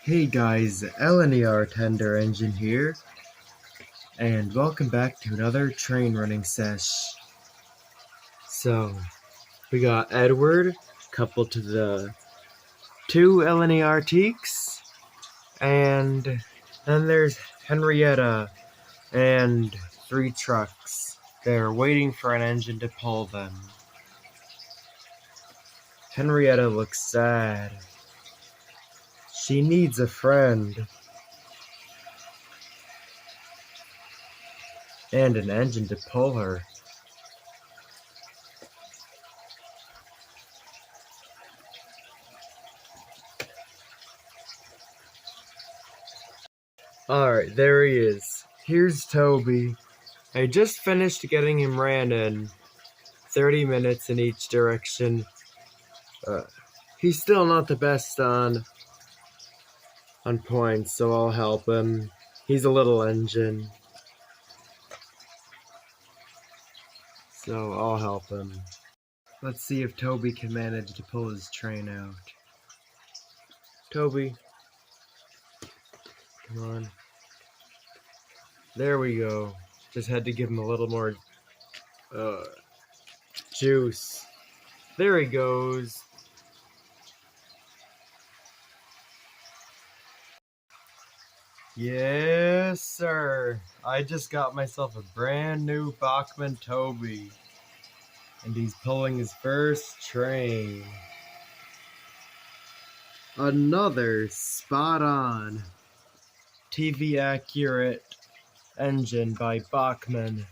Hey guys, LNER Tender Engine here, and welcome back to another train running sesh. So, we got Edward, coupled to the two LNER Teaks, and then there's Henrietta and three trucks. They're waiting for an engine to pull them. Henrietta looks sad. She needs a friend. And an engine to pull her. Alright, there he is. Here's Toby. I just finished getting him ran in 30 minutes in each direction. He's still not the best on points, so I'll help him. He's a little engine, so I'll help him. Let's see if Toby can manage to pull his train out. Toby, come on. There we go. Just had to give him a little more juice. There he goes. Yes, sir. I just got myself a brand new Bachmann Toby. And he's pulling his first train. Another spot-on, TV-accurate engine by Bachmann.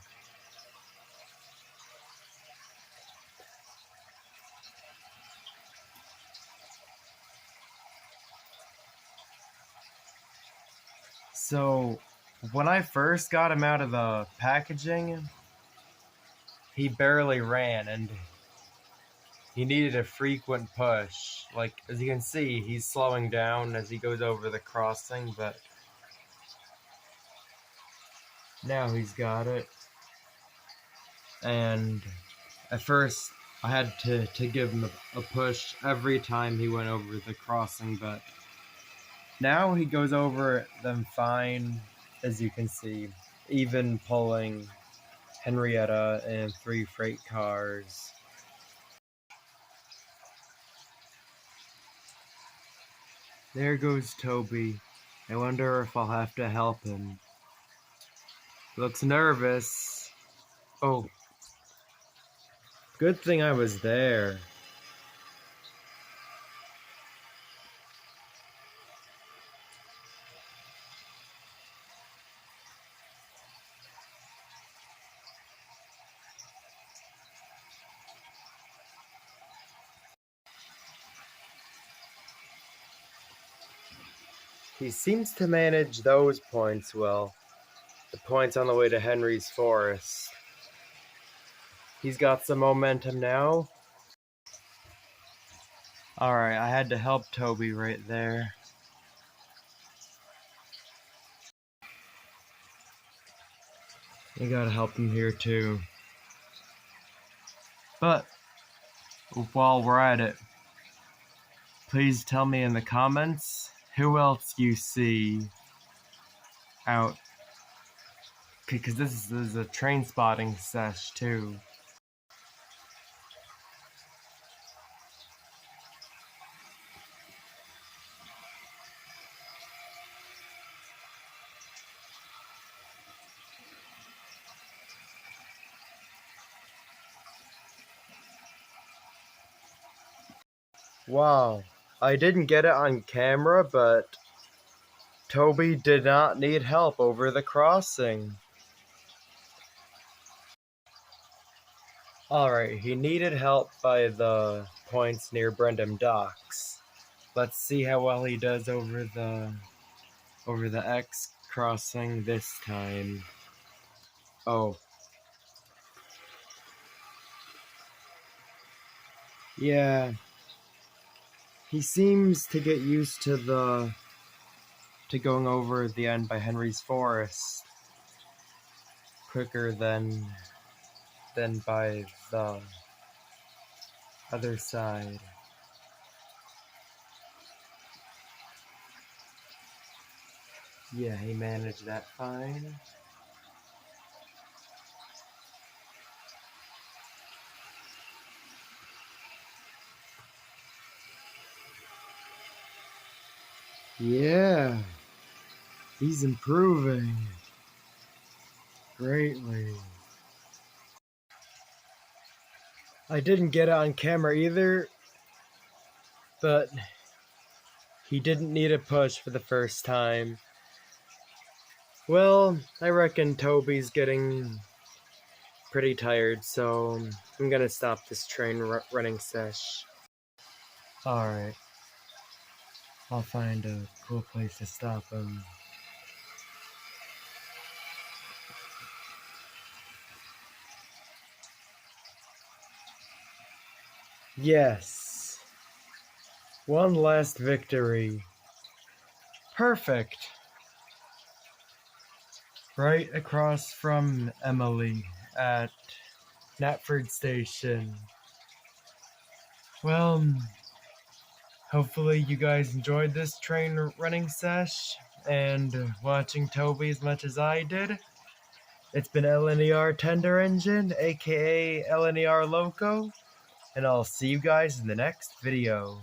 So, when I first got him out of the packaging, he barely ran and he needed a frequent push. Like, as you can see, he's slowing down as he goes over the crossing, but now he's got it. And at first, I had to give him a push every time he went over the crossing, but now he goes over them fine, as you can see, even pulling Henrietta and 3 freight cars. There goes Toby. I wonder if I'll have to help him. Looks nervous. Oh, good thing I was there. He seems to manage those points well. The points on the way to Henry's Forest. He's got some momentum now. Alright, I had to help Toby right there. You gotta help him here too. But, while we're at it, please tell me in the comments who else you see out. Because this is a train spotting sesh too. Wow, I didn't get it on camera, but Toby did not need help over the crossing. Alright, he needed help by the points near Brendam Docks. Let's see how well he does over the X crossing this time. Oh. Yeah. He seems to get used to going over the end by Henry's Forest quicker than by the other side. Yeah, he managed that fine. Yeah, he's improving greatly. I didn't get it on camera either, but he didn't need a push for the first time. Well, I reckon Toby's getting pretty tired, so I'm gonna stop this train running sesh. Alright, I'll find a cool place to stop him. Yes! One last victory. Perfect! Right across from Emily at Knapford Station. Well, hopefully you guys enjoyed this train running sesh and watching Toby as much as I did. It's been LNER Tender Engine, aka LNER Loco, and I'll see you guys in the next video.